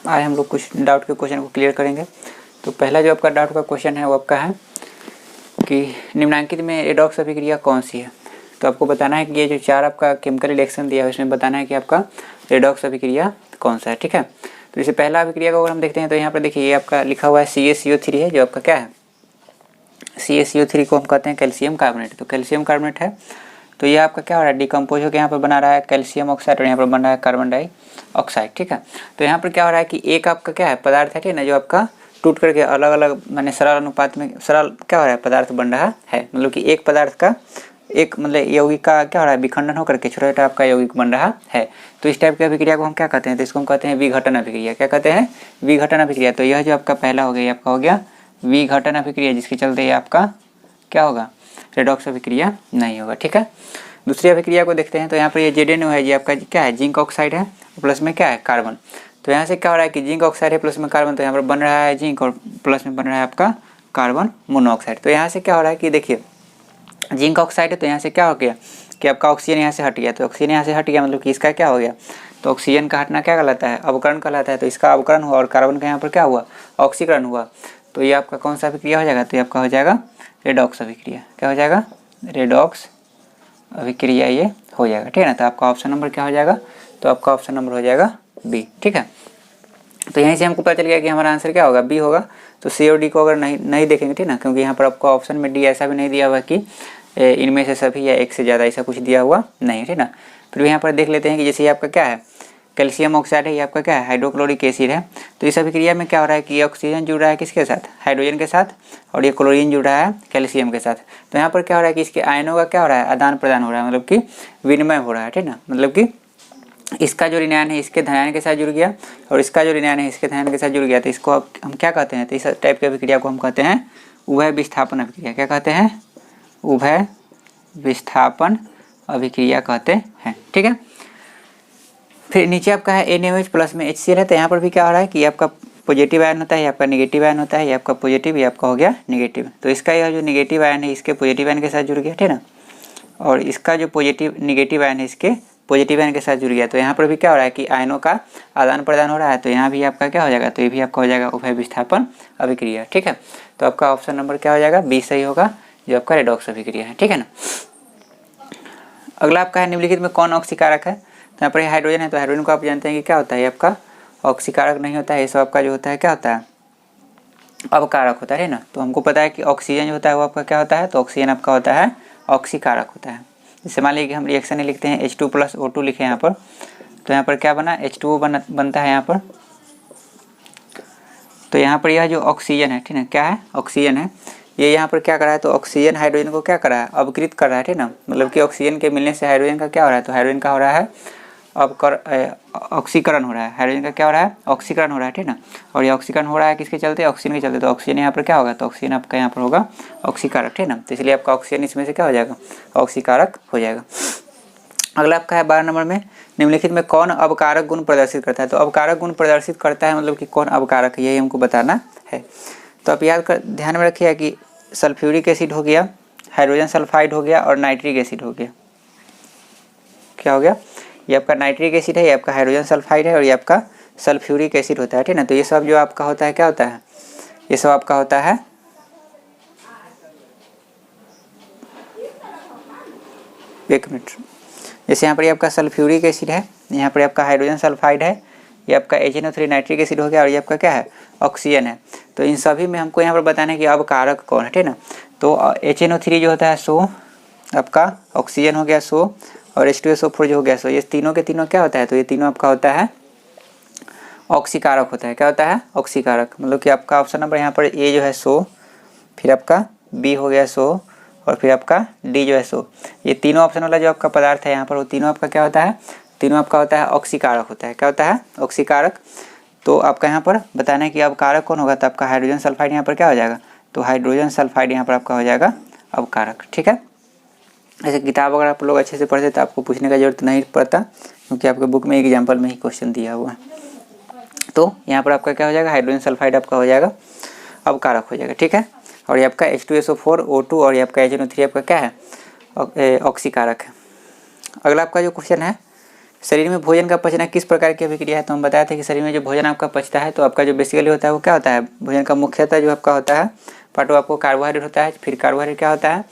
आज हम लोग कुछ डाउट के क्वेश्चन को क्लियर करेंगे। तो पहला जो आपका डाउट का क्वेश्चन है वो आपका है कि निम्नांकित में रेडॉक्स अभिक्रिया कौन सी है। तो आपको बताना है कि ये जो चार आपका केमिकल रिएक्शन दिया है उसमें बताना है कि आपका रेडॉक्स अभिक्रिया कौन सा है। ठीक है, तो जैसे पहला अभिक्रिया को अगर हम देखते हैं तो यहाँ पर देखिए ये आपका लिखा हुआ है CaCO3 है, जो आपका क्या है CaCO3 को हम कहते हैं कैल्शियम कार्बोनेट। तो कैल्शियम कार्बोनेट है तो ये आपका क्या हो रहा है, डिकम्पोज होकर यहाँ पर बना रहा है कैल्शियम ऑक्साइड और यहाँ पर बन रहा है कार्बन डाइऑक्साइड। ठीक है, तो यहाँ पर क्या हो रहा है कि एक आपका क्या है पदार्थ है, ठीक है ना, जो आपका टूट करके अलग अलग माने सरल अनुपात में सरल क्या हो रहा है पदार्थ बन रहा है। मतलब कि एक पदार्थ का एक मतलब यौगिक का क्या हो रहा है विखंडन होकर के छोटा छोटा आपका यौगिक बन रहा है। तो इस टाइप की अभिक्रिया को हम क्या कहते हैं, तो इसको हम कहते हैं विघटन अभिक्रिया। क्या कहते हैं, विघटन अभिक्रिया। तो यह जो आपका पहला हो गया, आपका हो गया विघटन अभिक्रिया, जिसके चलते आपका क्या होगा, रेडॉक्स अभिक्रिया नहीं होगा। ठीक है, दूसरी अभिक्रिया को देखते हैं। तो यहाँ पर ये ZnO है, ये आपका क्या है जिंक ऑक्साइड है, प्लस में क्या है कार्बन। तो यहाँ से क्या हो रहा है कि जिंक ऑक्साइड है प्लस में कार्बन, तो यहाँ पर बन रहा है जिंक और प्लस में बन रहा है आपका कार्बन मोनोऑक्साइड। तो यहाँ से क्या हो रहा है कि देखिए जिंक ऑक्साइड है तो यहाँ से क्या हो गया कि आपका ऑक्सीजन यहाँ से हट गया। तो ऑक्सीजन यहाँ से हट गया मतलब कि इसका क्या हो गया, तो ऑक्सीजन का हटना क्या कहलाता है, अवकरण कहलाता है। तो इसका अवकरण हुआ और कार्बन का यहाँ पर क्या हुआ, ऑक्सीकरण हुआ। तो ये आपका कौन सा अभिक्रिया हो जाएगा, तो ये आपका हो जाएगा रेडॉक्स अभिक्रिया। क्या हो जाएगा, रेडॉक्स अभिक्रिया ये हो जाएगा। ठीक है ना, तो आपका ऑप्शन नंबर क्या हो जाएगा, तो आपका ऑप्शन नंबर हो जाएगा बी। ठीक है, तो यहीं से हमको पता चल गया कि हमारा आंसर क्या होगा, बी होगा। तो सी और डी को अगर नहीं देखेंगे, ठीक ना, क्योंकि यहाँ पर आपको ऑप्शन में डी ऐसा भी नहीं दिया हुआ कि इनमें से सभी या एक से ज़्यादा, ऐसा कुछ दिया हुआ नहीं। ठीक ना, फिर यहाँ पर देख लेते हैं कि जैसे आपका क्या है कैल्शियम ऑक्साइड है, ये आपका क्या है हाइड्रोक्लोरिक एसिड है। तो इस अभिक्रिया में क्या हो रहा है कि ऑक्सीजन जुड़ रहा है किसके साथ, हाइड्रोजन के साथ, और ये क्लोरीन जुड़ रहा है कैल्शियम के साथ। तो यहाँ पर क्या हो रहा है कि इसके आयनों का क्या हो रहा है, आदान प्रदान हो रहा है, मतलब कि विनिमय हो रहा है। ठीक ना, मतलब कि इसका जो ऋणायन है इसके धनायन के साथ जुड़ गया और इसका जो ऋणायन है इसके धनायन के साथ जुड़ गया। तो इसको हम क्या कहते हैं, तो इस टाइप की अभिक्रिया को हम कहते हैं उभय विस्थापन अभिक्रिया। क्या कहते हैं, उभय विस्थापन अभिक्रिया कहते हैं। ठीक है, फिर नीचे आपका है NaOH प्लस में HCl है। तो यहाँ पर भी क्या हो रहा है कि आपका पॉजिटिव आयन होता है, आपका निगेटिव आयन होता है, ये आपका पॉजिटिव, ये आपका हो गया निगेटिव। तो इसका यह जो निगेटिव आयन है इसके पॉजिटिव आयन के साथ जुड़ गया, ठीक है ना, और इसका जो पॉजिटिव निगेटिव आयन है इसके पॉजिटिव आयन के साथ जुड़ गया। तो यहाँ पर भी क्या हो रहा है कि आयनों का आदान प्रदान हो रहा है। तो यहाँ भी आपका क्या हो जाएगा, तो ये भी आपका हो जाएगा उभय विस्थापन अभिक्रिया। ठीक है, तो आपका ऑप्शन नंबर क्या हो जाएगा, बी सही होगा, जो आपका रेडॉक्स अभिक्रिया है। ठीक है ना, अगला आपका है निम्नलिखित में कौन ऑक्सीकारक है। तो यहाँ पर हाइड्रोजन है, तो हाइड्रोजन को आप जानते हैं कि क्या होता है, आपका ऑक्सीकारक नहीं होता है, ये सब आपका जो होता है क्या होता है, अवकारक होता है ना। तो हमको पता है कि ऑक्सीजन जो होता है वो आपका क्या होता है, तो ऑक्सीजन आपका होता है ऑक्सीकारक होता है। जैसे मान लीजिए कि हम रिएक्शन ही लिखते हैं H2 + O2 लिखे यहाँ पर, तो यहाँ पर क्या बना H2O बनता है यहाँ पर। तो यहाँ पर यह जो ऑक्सीजन है, ठीक है, क्या है ऑक्सीजन है, ये यहाँ पर क्या कर रहा है, तो ऑक्सीजन हाइड्रोजन को क्या कर रहा है, अवकृत कर रहा है। ठीक ना, मतलब कि ऑक्सीजन के मिलने से हाइड्रोजन का क्या हो रहा है, तो हाइड्रोजन का हो रहा है ऑक्सीकरण हो रहा है, हाइड्रोजन का क्या हो रहा है, ऑक्सीकरण हो रहा है। ठीक ना, और ये ऑक्सीकरण हो रहा है किसके चलते, ऑक्सीजन के चलते। तो ऑक्सीजन यहाँ पर क्या होगा, तो ऑक्सीजन आपका यहाँ पर होगा ऑक्सीकारक। ठीक ना, तो इसलिए आपका ऑक्सीजन इसमें से क्या हो जाएगा, ऑक्सीकारक हो जाएगा। अगला आपका है 12 नंबर में, निम्नलिखित में कौन अवकारक गुण प्रदर्शित करता है। तो अवकारक गुण प्रदर्शित करता है मतलब कि कौन अवकारक है, यही हमको बताना है। तो आप याद कर ध्यान में रखिए कि सल्फ्यूरिक एसिड हो गया, हाइड्रोजन सल्फाइड हो गया और नाइट्रिक एसिड हो गया। क्या हो गया, ये आपका नाइट्रिक एसिड है, ये आपका हाइड्रोजन सल्फाइड है और ये आपका सल्फ्यूरिक एसिड होता है। ठीक ना, तो ये सब जो आपका होता है क्या होता है, ये सब आपका होता है एक मिनट, जैसे यहाँ पर आपका सल्फ्यूरिक एसिड है, यहाँ पर आपका हाइड्रोजन सल्फाइड है, ये आपका HNO3 नाइट्रिक एसिड हो गया और ये आपका क्या है ऑक्सीजन है। तो इन सभी में हमको यहाँ पर बताना है कि अवकारक कौन है। ठीक ना, तो HNO3 जो होता है 100, आपका ऑक्सीजन हो गया 100 और H2SO4 जो हो गया 100, ये तीनों के तीनों क्या होता है, तो ये तीनों आपका होता है ऑक्सीकारक होता है। क्या होता है, ऑक्सीकारक। मतलब कि आपका ऑप्शन नंबर यहाँ पर ए जो है 100, फिर आपका बी हो गया 100 और फिर आपका डी जो है 100। ये तीनों ऑप्शन वाला जो आपका पदार्थ है यहाँ पर वो तीनों आपका क्या होता है, तीनों आपका होता है ऑक्सीकारक होता है। क्या होता है, ऑक्सीकारक। तो आपका यहाँ पर बताना है कि अवकारक कौन होगा, तो आपका हाइड्रोजन सल्फाइड यहाँ पर क्या हो जाएगा, तो हाइड्रोजन सल्फाइड यहाँ पर आपका हो जाएगा अवकारक। ठीक है, ऐसे किताब अगर आप लोग अच्छे से पढ़ते तो आपको पूछने का जरूरत नहीं पड़ता, क्योंकि आपके बुक में एग्जाम्पल में ही क्वेश्चन दिया हुआ है। तो यहाँ पर आपका क्या हो जाएगा, हाइड्रोजन सल्फाइड आपका हो जाएगा अवकारक हो जाएगा। ठीक है, और ये आपका H2SO4 O2 और ये आपका HNO3 आपका क्या है ऑक्सीकारक है। अगला आपका जो क्वेश्चन है शरीर में भोजन का पचना किस प्रकार की अभिक्रिया है? तो हम बताए थे कि शरीर में जो भोजन आपका पचता है तो आपका जो बेसिकली होता है वो क्या होता है, भोजन का मुख्यतः जो आपका होता है पार्ट वो आपको कार्बोहाइड्रेट होता है। फिर कार्बोहाइड्रेट क्या होता है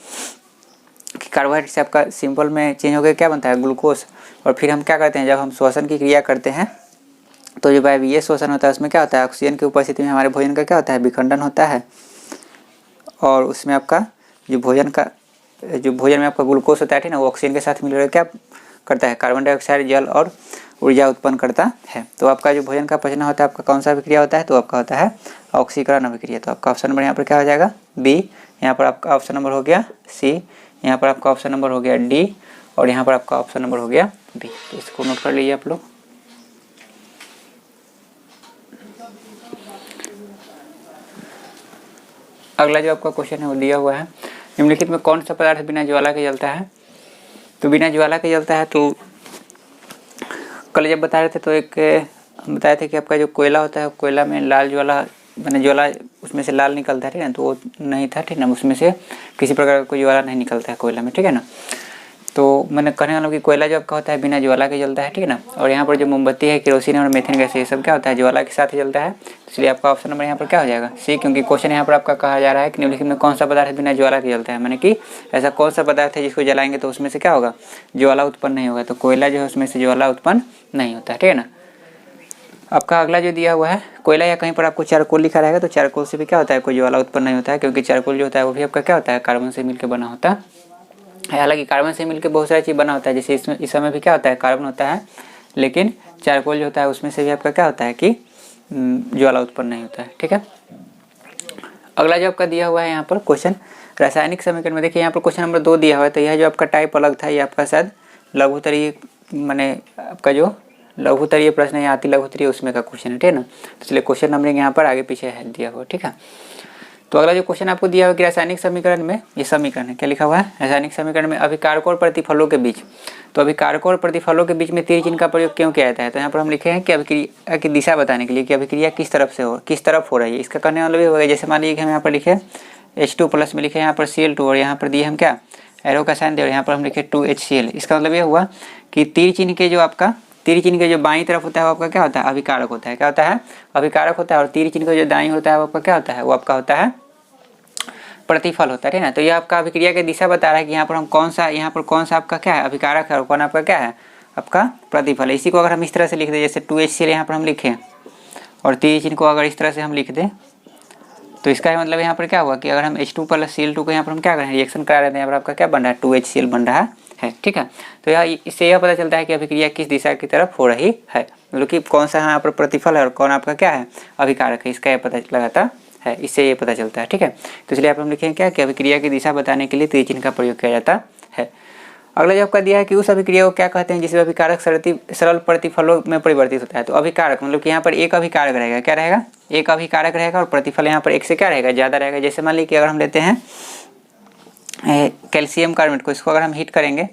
कि कार्बोहाइड्रेट से आपका सिंपल में चेंज होकर क्या बनता है, ग्लूकोज। और फिर हम क्या करते हैं, जब हम श्वसन की क्रिया करते हैं तो जो वायवीय श्वसन होता है उसमें क्या होता है, ऑक्सीजन की उपस्थिति में हमारे भोजन का क्या होता है, विखंडन होता है। और उसमें आपका जो भोजन में आपका ग्लूकोज होता है ठीक ना, वो ऑक्सीजन के साथ मिलकर क्या करता है, कार्बन डाइऑक्साइड, जल और ऊर्जा उत्पन्न करता है। तो आपका जो भोजन का पचना होता है आपका कौन सा अभिक्रिया होता है, तो आपका होता है ऑक्सीकरण अभिक्रिया। तो आपका ऑप्शन नंबर यहाँ पर क्या हो जाएगा, बी। यहाँ पर आपका ऑप्शन नंबर हो गया सी, यहाँ पर आपका ऑप्शन नंबर हो गया डी, और यहाँ पर आपका ऑप्शन नंबर हो गया बी। तो इसको नोट कर लीजिए आप लोग। अगला जो आपका क्वेश्चन है वो दिया हुआ है, निम्नलिखित में कौन सा पदार्थ बिना ज्वाला के जलता है? तो बिना ज्वाला के जलता है तो कल जब बता रहे थे तो एक हम बताए थे कि आपका जो कोयला होता है कोयला में लाल ज्वाला मैंने ज्वाला उसमें से लाल निकलता है ठीक है ना, तो वो नहीं था ठीक ना, उसमें से किसी प्रकार का कोई ज्वाला नहीं निकलता है कोयला में ठीक है ना। तो मैंने कहने वाला कि कोयला जो आपका होता है बिना ज्वाला के जलता है ठीक है ना। और यहाँ पर जो मोमबत्ती है, केरोसिन और मेथेन गैस ये सब क्या होता है, ज्वाला के साथ जलता है। इसलिए आपका ऑप्शन नंबर यहाँ पर क्या हो जाएगा, सी। क्योंकि क्वेश्चन यहाँ पर आपका कहा जा रहा है कि निम्नलिखित में कौन सा पदार्थ बिना ज्वाला के जलता है, मैंने कि ऐसा कौन सा पदार्थ है जिसको जलाएंगे तो उसमें से क्या होगा, ज्वाला उत्पन्न नहीं होगा। तो कोयला जो है उसमें से ज्वाला उत्पन्न नहीं होता है ठीक है ना। आपका अगला जो दिया हुआ है, कोयला या कहीं पर आपको चारकोल लिखा रहेगा तो चारकोल से भी क्या होता है, कोई ज्वाला उत्पन्न नहीं होता है। क्योंकि चारकोल जो होता है वो भी आपका क्या होता है, कार्बन से मिलकर बना होता है। हालांकि कार्बन से मिलकर बहुत सारी चीज़ बना होता है, जैसे इसमें इस समय भी क्या होता है, कार्बन होता है। लेकिन चारकोल जो होता है उसमें से भी आपका क्या होता है कि ज्वाला उत्पन्न नहीं होता है ठीक है। अगला जो आपका दिया हुआ है यहाँ पर क्वेश्चन, रासायनिक समीकरण में देखिए यहाँ पर क्वेश्चन नंबर 2 दिया हुआ है। तो यह जो आपका टाइप अलग था, ये आपका शायद लघुत्तरीय माने आपका जो लघुत्तरीय प्रश्न है, अति लघुत्तरीय उसमें का क्वेश्चन है ठीक है ना। तो इसलिए क्वेश्चन नंबरिंग यहाँ पर आगे पीछे है दिया हुआ ठीक है। तो अगला जो क्वेश्चन आपको दिया हुआ कि रासायनिक समीकरण में, ये समीकरण है क्या लिखा हुआ है, रासायनिक समीकरण में अभिकारकों और प्रतिफलों के बीच, तो अभिकारकों और प्रतिफलों के बीच में तीर चिन्ह का प्रयोग क्यों किया जाता है? तो यहाँ पर हम लिखे हैं कि अभिक्रिया की दिशा बताने के लिए कि अभिक्रिया किस तरफ हो रही है। इसका करने वाला भी होगा, जैसे मान लीजिए हम यहाँ पर लिखे H2+ में लिखे यहाँ पर Cl2 और यहाँ पर दिए हम क्या एरो का साइन दिए और यहाँ पर हम लिखे 2HCl। इसका मतलब ये हुआ कि तीर चिन्ह के जो बाईं तरफ होता है वो आपका क्या होता है, अभिकारक होता है। क्या होता है, अभिकारक होता है। और तीर चिन्ह का जो दाईं होता है वो आपका क्या होता है, वो आपका होता है प्रतिफल होता है ना। तो ये आपका अभिक्रिया की दिशा बता रहा है कि यहाँ पर कौन सा आपका क्या है, अभिकारक है, और कौन आपका क्या है, आपका प्रतिफल है। इसी को अगर हम इस तरह से लिख दें, जैसे 2HCl यहाँ पर हम लिखें और तीर चिन्ह को अगर इस तरह से हम लिख दें, तो इसका मतलब यहाँ पर क्या हुआ कि अगर हम H2+ Cl2 को यहाँ पर हम क्या कर रहे हैं, रिएक्शन करा रहे हैं, यहाँ पर आपका क्या बन रहा है, 2HCl बन रहा है ठीक है। तो इससे यह पता चलता है कि अभिक्रिया किस दिशा की तरफ हो रही है, मतलब कि कौन सा यहाँ पर प्रतिफल है और कौन आपका क्या है, अभिकारक है, इसका यह पता लगाता है, इससे ये पता चलता है ठीक है। तो इसलिए आप हम लिखेंगे क्या कि अभिक्रिया की दिशा बताने के लिए तीर चिन्ह का प्रयोग किया जाता है। अगला जो आपका दिया है कि उस अभिक्रिया को क्या कहते हैं जिसमें अभिकारक सरल प्रतिफलों में परिवर्तित होता है। तो अभिकारक मतलब कि यहाँ पर एक अभिकारक रहेगा, क्या रहेगा, एक अभिकारक रहेगा और प्रतिफल यहाँ पर एक से क्या रहेगा, ज़्यादा रहेगा। जैसे मान लीजिए कि अगर हम लेते हैं कैल्शियम कार्बोनेट को, इसको अगर हम हीट करेंगे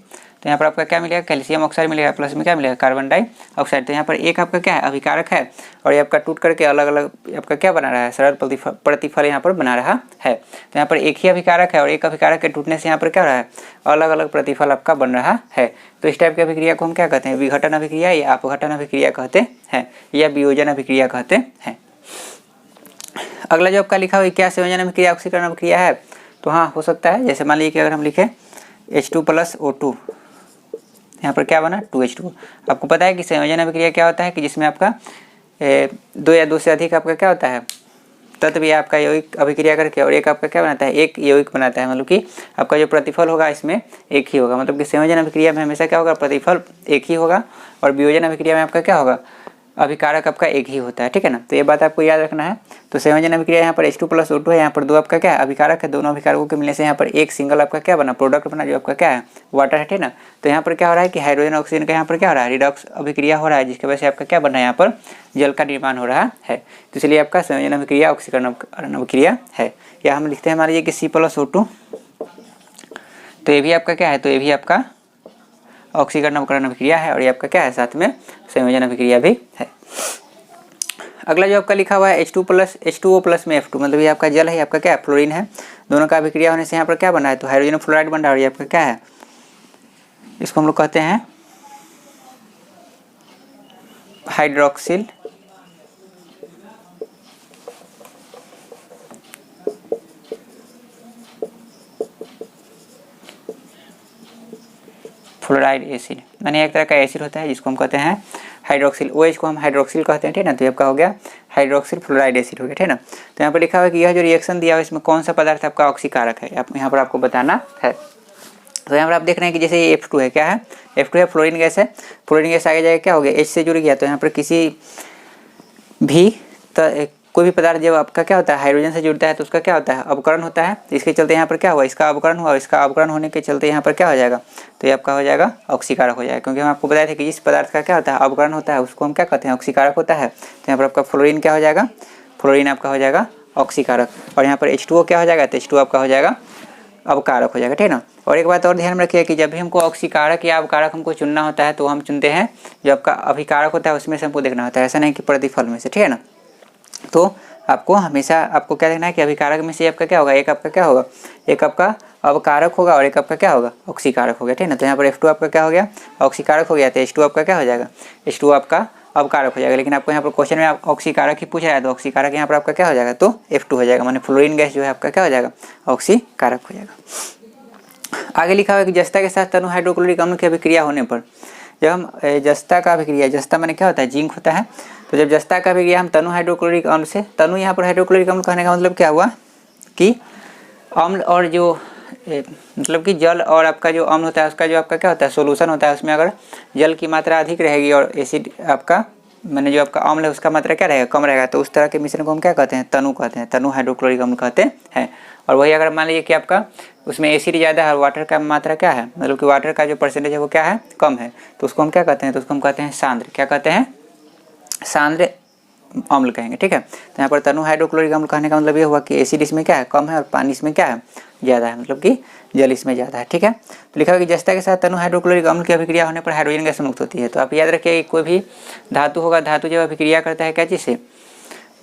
तो यहाँ पर आपका क्या मिलेगा, कैल्शियम ऑक्साइड मिलेगा, प्लस में क्या मिलेगा, कार्बन डाइऑक्साइड। तो यहाँ पर एक आपका क्या है, अभिकारक है, और ये आपका टूट करके अलग अलग आपका क्या बना रहा है, सरल प्रतिफल यहाँ पर बना रहा है। तो यहाँ पर एक ही अभिकारक है और एक अभिकारक के टूटने से यहाँ पर क्या हो रहा है, अलग अलग प्रतिफल आपका बन रहा है। तो इस टाइप की अभिक्रिया को हम क्या कहते हैं, विघटन अभिक्रिया या अपघटन अभिक्रिया कहते हैं, या वियोजन अभिक्रिया कहते हैं। अगला जो आपका लिखा हुआ क्या संयोजन अभिक्रिया ऑक्सीकरण अभिक्रिया है, तो हाँ हो सकता है। जैसे मान लीजिए कि अगर हम लिखें H2+ O2, यहाँ पर क्या बना 2H2। आपको पता है कि संयोजन अभिक्रिया क्या होता है कि जिसमें आपका 2 या 2 से अधिक आपका क्या होता है तत्व या आपका यौगिक अभिक्रिया करके और एक आपका क्या बनाता है, एक यौगिक बनाता है। मतलब कि आपका जो प्रतिफल होगा इसमें एक ही होगा। मतलब कि संयोजन अभिक्रिया में हमेशा क्या होगा, प्रतिफल एक ही होगा, और वियोजन अभिक्रिया में आपका क्या होगा, अभिकारक आपका एक ही होता है ठीक है ना। तो ये बात आपको याद रखना है। तो संयोजन अभिक्रिया यहाँ पर H2+ O2 है, यहाँ पर 2 आपका क्या है, अभिकारक है। दोनों अभिकारकों के मिलने से यहाँ पर एक सिंगल आपका क्या बना, प्रोडक्ट बना, जो आपका क्या है, वाटर है ठीक ना। तो यहाँ पर क्या हो रहा है कि हाइड्रोजन ऑक्सीजन का यहाँ पर क्या हो रहा है, रिडॉक्स अभिक्रिया हो रहा है, जिसकी वजह से आपका क्या बन रहा है, यहाँ पर जल का निर्माण हो रहा है। तो इसलिए आपका संयोजन अभिक्रिया ऑक्सीकरण अभिक्रिया है। या हम लिखते हैं मान लीजिए कि C+O2, तो ये भी आपका क्या है, तो ये भी आपका ऑक्सीकरण अवकरण अभिक्रिया है, और ये आपका क्या है, साथ में संयोजन अभिक्रिया भी है। अगला जो आपका लिखा हुआ है H2O+ में F2, मतलब ये आपका जल है, ये आपका क्या है, फ्लोरीन है। दोनों का अभिक्रिया होने से यहाँ पर क्या बना है, तो हाइड्रोजन फ्लोराइड बन रहा है, और ये आपका क्या है, इसको हम लोग कहते हैं हाइड्रोक्सिल फ्लोराइड एसिड, माने एक तरह का एसिड होता है जिसको हम कहते हैं हाइड्रोक्सिल, OH को हम हाइड्रोक्सिल कहते हैं, ठीक है ना। तो ये आपका हो गया हाइड्रोक्सिल फ्लोराइड एसिड हो गया, ठीक है ना। तो यहाँ पर लिखा हुआ है कि यह जो रिएक्शन दिया हुआ है इसमें कौन सा पदार्थ आपका ऑक्सीकारक है, आप यहाँ पर आपको बताना है। तो यहाँ पर आप देख रहे हैं कि जैसे ये F2 है, क्या है F2 है, फ्लोरीन गैस है। फ्लोरीन गैस आगे जाएगा क्या हो गया, H से जुड़ गया। तो यहाँ पर किसी भी कोई भी पदार्थ जब आपका क्या होता है हाइड्रोजन से जुड़ता है तो उसका क्या होता है अवकरण होता है। इसके चलते यहाँ पर क्या हुआ, इसका अवकरण हुआ, इसका अवकरण होने के चलते यहाँ पर क्या हो जाएगा, तो ये आपका हो जाएगा ऑक्सीकारक हो जाएगा। क्योंकि हम आपको बताए थे कि जिस पदार्थ का क्या होता है अवकरण होता है उसको हम क्या कहते हैं ऑक्सीकारक होता है। तो यहाँ पर आपका फ्लोरीन क्या हो जाएगा, फ्लोरीन आपका हो जाएगा ऑक्सीकारक। और यहाँ पर H2O क्या हो जाएगा, तो H2O आपका हो जाएगा अवकारक हो जाएगा, ठीक है ना। और एक बात और ध्यान में रखिए कि जब भी हमको ऑक्सीकारक या अवकारक हमको चुनना होता है तो हम चुनते हैं जो आपका अभिकारक होता है उसमें से हमको देखना होता है, ऐसा नहीं कि प्रतिफल में से, ठीक है ना। तो आपको हमेशा आपको क्या देखना है कि अभिकारक में से आपका क्या होगा, एक आपका क्या होगा, एक आपका अवकारक होगा और एक आपका क्या होगा ऑक्सीकारक हो गया, ठीक है ना। तो यहाँ पर F2 आपका क्या हो गया ऑक्सीकारक हो गया, तो H2 आपका क्या हो जाएगा, H2 आपका अवकारक हो जाएगा। लेकिन आपको यहाँ पर क्वेश्चन में आप ऑक्सीकारक ही पूछ रहा है तो ऑक्सीकारक यहाँ पर आपका क्या हो जाएगा, तो F2 हो जाएगा, माने फ्लोरीन गैस जो है आपका क्या हो जाएगा ऑक्सीकारक हो जाएगा। आगे लिखा हुआ है कि जस्ता के साथ तनु हाइड्रोक्लोरिक अम्ल की अभिक्रिया होने पर, जब हम जस्ता का अभिक्रिया, जस्ता माने क्या होता है जिंक होता है, तो जब जस्ता का अभिक्रिया हम तनु हाइड्रोक्लोरिक अम्ल से, तनु यहाँ पर हाइड्रोक्लोरिक अम्ल कहने का मतलब क्या हुआ कि अम्ल और जो मतलब कि जल और आपका जो अम्ल होता है उसका जो आपका क्या होता है सोल्यूशन होता है, उसमें अगर जल की मात्रा अधिक रहेगी और एसिड आपका मैंने जो आपका अम्ल है उसका मात्रा क्या रहेगा कम रहेगा, तो उस तरह के मिश्रण को हम क्या कहते हैं तनु कहते हैं, तनु हाइड्रोक्लोरिक अम्ल कहते हैं। और वही अगर मान लीजिए कि आपका उसमें एसिड ज़्यादा है और वाटर का मात्रा क्या है, मतलब कि वाटर का जो परसेंटेज है वो क्या है कम है, तो उसको हम क्या कहते हैं, तो उसको हम कहते हैं सांद्र, क्या कहते हैं सांद्र अम्ल कहेंगे, ठीक है। तो यहाँ पर तनु हाइड्रोक्लोरिक अम्ल कहने का मतलब ये हुआ कि एसिड इसमें क्या है कम है और पानी इसमें क्या है ज़्यादा है, मतलब कि जल इसमें ज़्यादा है, ठीक है। तो लिखा हुआ कि जस्ता के साथ तनु हाइड्रोक्लोरिक अम्ल की अभिक्रिया होने पर हाइड्रोजन गैस मुक्त होती है। तो आप याद रखिए कोई भी धातु होगा, धातु जब अभिक्रिया करता है क्या चीज़ से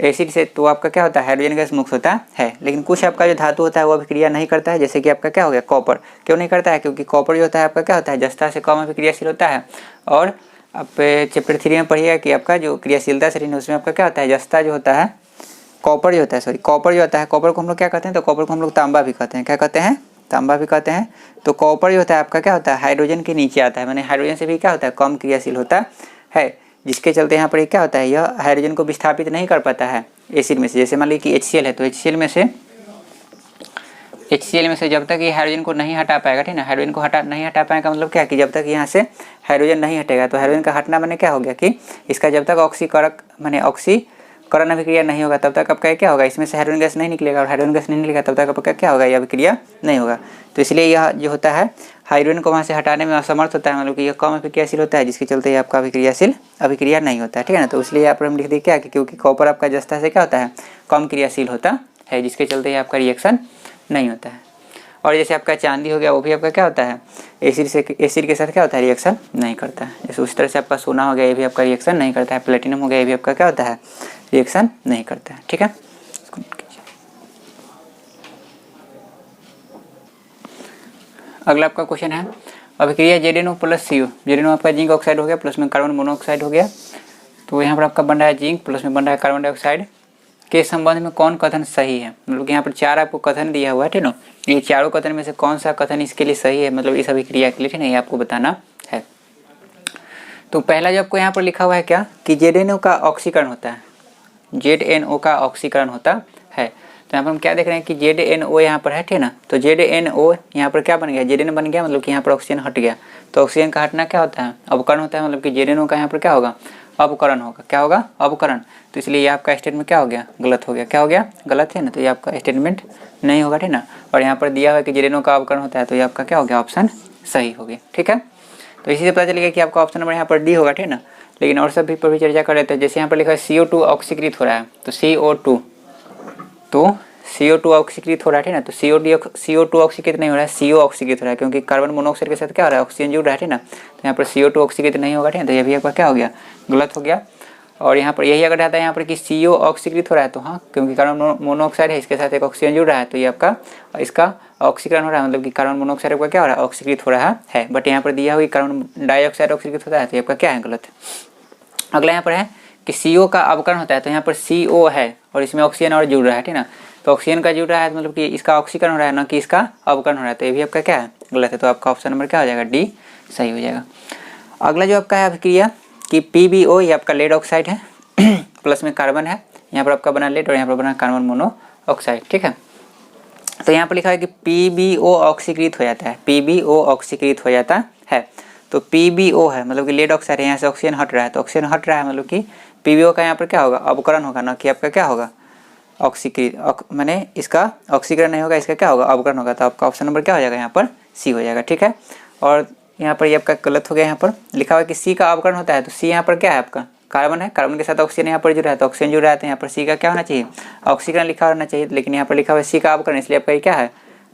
एसिड से, तो आपका क्या होता है हाइड्रोजन गैस मुक्त होता है। लेकिन कुछ आपका जो धातु होता है वो अभिक्रिया नहीं करता है, जैसे कि आपका क्या हो गया कॉपर, क्यों नहीं करता है, क्योंकि कॉपर जो होता है आपका क्या होता है जस्ता से कम अभिक्रियाशील होता है। और आप चैप्टर 3 में पढ़िएगा कि आपका जो क्रियाशीलता श्रेणी है उसमें आपका क्या होता है जस्ता जो होता है कॉपर जो होता है, सॉरी कॉपर जो होता है, कॉपर को हम लोग क्या कहते हैं, तो कॉपर को हम लोग तांबा भी कहते हैं, क्या कहते हैं तांबा भी कहते हैं। तो कॉपर जो होता है आपका क्या होता है हाइड्रोजन के नीचे आता है, माने हाइड्रोजन से भी क्या होता है कम क्रियाशील होता है, जिसके चलते यहाँ पर क्या होता है यह हाइड्रोजन को विस्थापित नहीं कर पाता है एसिड में से। जैसे मान लीजिए कि HCl है तो HCl में से जब तक ये हाइड्रोजन को नहीं हटा पाएगा, ठीक है ना, हाइड्रोजन को नहीं हटा पाएगा मतलब क्या कि जब तक यहाँ से हाइड्रोजन नहीं हटेगा, तो हाइड्रोजन का हटना माने क्या हो गया कि इसका जब तक ऑक्सीकारक माने ऑक्सीकरण अभिक्रिया नहीं होगा तब तक आपका क्या होगा इसमें से हाइड्रोजन गैस नहीं निकलेगा, और हाइड्रोजन गैस नहीं निकलेगा तब तक आपका क्या होगा यह अभिक्रिया नहीं होगा। तो इसलिए यह जो होता है हाइड्रोजन को वहाँ से हटाने में असमर्थ होता है, मतलब कि यह कम अभिक्रियाशील होता है, जिसके चलते ये आपका अभिक्रिया नहीं होता है, ठीक है ना। तो इसलिए यहाँ पर हम लिख दें क्या कि क्योंकि कॉपर आपका जस्ता से क्या होता है कम क्रियाशील होता है, जिसके चलते ये आपका रिएक्शन नहीं होता है। और जैसे आपका चांदी हो गया वो भी आपका क्या होता है एसिड के साथ क्या होता है रिएक्शन नहीं करता है। जैसे उस तरह से आपका सोना हो गया ये भी आपका रिएक्शन नहीं करता है, प्लेटिनम हो गया ये भी आपका क्या होता है रिएक्शन नहीं करता है, ठीक है। अगला आपका क्वेश्चन है अभिक्रिया ZnO प्लस CO, ZnO आपका जिंक ऑक्साइड हो गया प्लस में कार्बन मोनोऑक्साइड हो गया, तो यहाँ पर आपका बन रहा है जिंक प्लस में बन रहा है कार्बन डाइऑक्साइड के संबंध में कौन कथन सही है। मतलब कि यहाँ पर 4 आपको कथन दिया हुआ है, ठीक है ना, ये चारों कथन में से कौन सा कथन इसके लिए सही है, मतलब इस अभिक्रिया के लिए, ठीक है, ये आपको बताना है। तो पहला जो आपको यहाँ पर लिखा हुआ है क्या कि ZnO का ऑक्सीकरण होता है, ZnO का ऑक्सीकरण होता है। तो यहाँ पर हम क्या देख रहे हैं कि ZnO यहाँ पर है, ठीक है ना, तो ZnO यहाँ पर क्या बन गया Zn बन गया, मतलब कि यहाँ पर ऑक्सीजन हट गया। तो ऑक्सीजन का हटना क्या होता है अवकरण होता है, मतलब कि ZnO का यहाँ पर क्या होगा अवकरण होगा, क्या होगा अवकरण। तो इसलिए ये आपका स्टेटमेंट क्या हो गया गलत हो गया, क्या हो गया गलत है ना, तो ये आपका स्टेटमेंट नहीं होगा, ठीक है ना। और यहाँ पर दिया हुआ है कि ZnO का अवकरण होता है, तो ये आपका क्या हो गया ऑप्शन सही हो गया, ठीक है। तो इसी से पता चलेगा कि आपका ऑप्शन नंबर यहाँ पर डी होगा, ठीक है ना। लेकिन और सब भी पर भी चर्चा कर रहे थे, जैसे यहाँ पर लिखा है CO2 ऑक्सीकृत हो रहा है, तो CO2 ऑक्सीकृत हो रहा है, ठीक है ना। तो CO2 ऑक्सीकृत नहीं हो रहा है, CO ऑक्सीकृत हो रहा है, क्योंकि कार्बन मोनोऑक्साइड के साथ क्या हो रहा है ऑक्सीजन जुड़ रहा है, ठीक है ना। तो यहाँ पर CO2 ऑक्सीकृत नहीं होगा, ठीक है, तो ये भी आपका क्या हो गया गलत हो गया। और यहाँ पर यही अगर रहता है यहाँ पर कि CO ऑक्सीकृत हो रहा है, तो हाँ क्योंकि कार्बन मोनोऑक्साइड है इसके साथ एक ऑक्सीजन जुड़ रहा है, तो ये आपका इसका ऑक्सीकरण हो रहा है, मतलब कि कार्बन मोनोऑक्साइड का क्या हो रहा है ऑक्सीकृत हो रहा है। बट यहाँ पर दिया हुआ कार्बन डाइऑक्साइड ऑक्सीकृत होता है, तो ये आपका क्या है गलत है। अगला यहाँ पर है कि CO का अवकरण होता है, तो यहाँ पर CO है और इसमें ऑक्सीजन और जुड़ रहा है, ठीक ना। तो ऑक्सीजन का जुड़ रहा है मतलब कि इसका ऑक्सीकरण हो रहा है, ना कि इसका अवकरण हो रहा है, तो ये भी आपका क्या है, गलत है। तो आपका ऑप्शन नंबर क्या हो जाएगा, डी सही हो जाएगा। अगला जो आपका है अभिक्रिया कि PbO ये आपका लेड ऑक्साइड है प्लस में कार्बन है, यहाँ पर आपका बना लेड और यहाँ पर बना कार्बन मोनोऑक्साइड, ठीक है। तो यहाँ पर लिखा है कि PbO ऑक्सीकृत हो जाता है, PbO ऑक्सीकृत हो जाता है। तो PbO है मतलब कि लेड ऑक्साइड है, यहाँ से ऑक्सीजन हट रहा है, तो ऑक्सीजन हट रहा है मतलब कि PbO का यहाँ पर क्या होगा, अवकरण होगा, ना कि आपका क्या होगा, ऑक्सीकृत, मैंने इसका ऑक्सीकरण नहीं होगा, इसका क्या होगा, अवकरण होगा। तो आपका ऑप्शन नंबर क्या हो जाएगा, यहाँ पर सी हो जाएगा, ठीक है। और यहाँ पर ये आपका गलत हो गया, यहाँ पर लिखा हुआ है कि सी का अवकरण होता है, तो सी यहाँ पर क्या है आपका कार्बन है, कार्बन के साथ ऑक्सीजन यहाँ पर जुड़ा है, तो ऑक्सीजन जुड़ा है, तो यहाँ पर सी का क्या होना चाहिए, ऑक्सीकरण लिखा होना चाहिए, लेकिन यहाँ पर लिखा हुआ है सी का अवकरण, इसलिए आपका ये क्या है,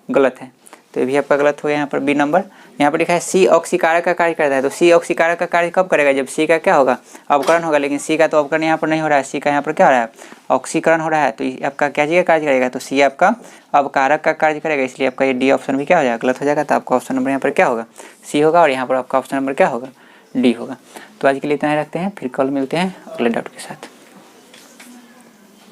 गलत है। तो ये भी आपका गलत हो गया यहाँ पर बी नंबर। यहाँ पर लिखा है सी ऑक्सीकारक का कार्य करता है, तो सी ऑक्सीकारक का कार्य कब करेगा, जब सी का क्या होगा, अवकरण होगा, लेकिन सी का तो अवकरण यहाँ पर नहीं हो रहा है, सी का यहाँ पर क्या हो रहा है, ऑक्सीकरण हो रहा है, तो ये आपका क्या चीज़ का कार्य करेगा, तो सी आपका अवकारक का कार्य करेगा, इसलिए आपका ये डी ऑप्शन भी क्या हो जाएगा, गलत हो जाएगा। तो आपका ऑप्शन नंबर यहाँ पर क्या होगा, सी होगा, और यहाँ पर आपका ऑप्शन नंबर क्या होगा, डी होगा। तो आज के लिए इतना ही रखते हैं, फिर कल मिलते हैं अगले डाउट के साथ।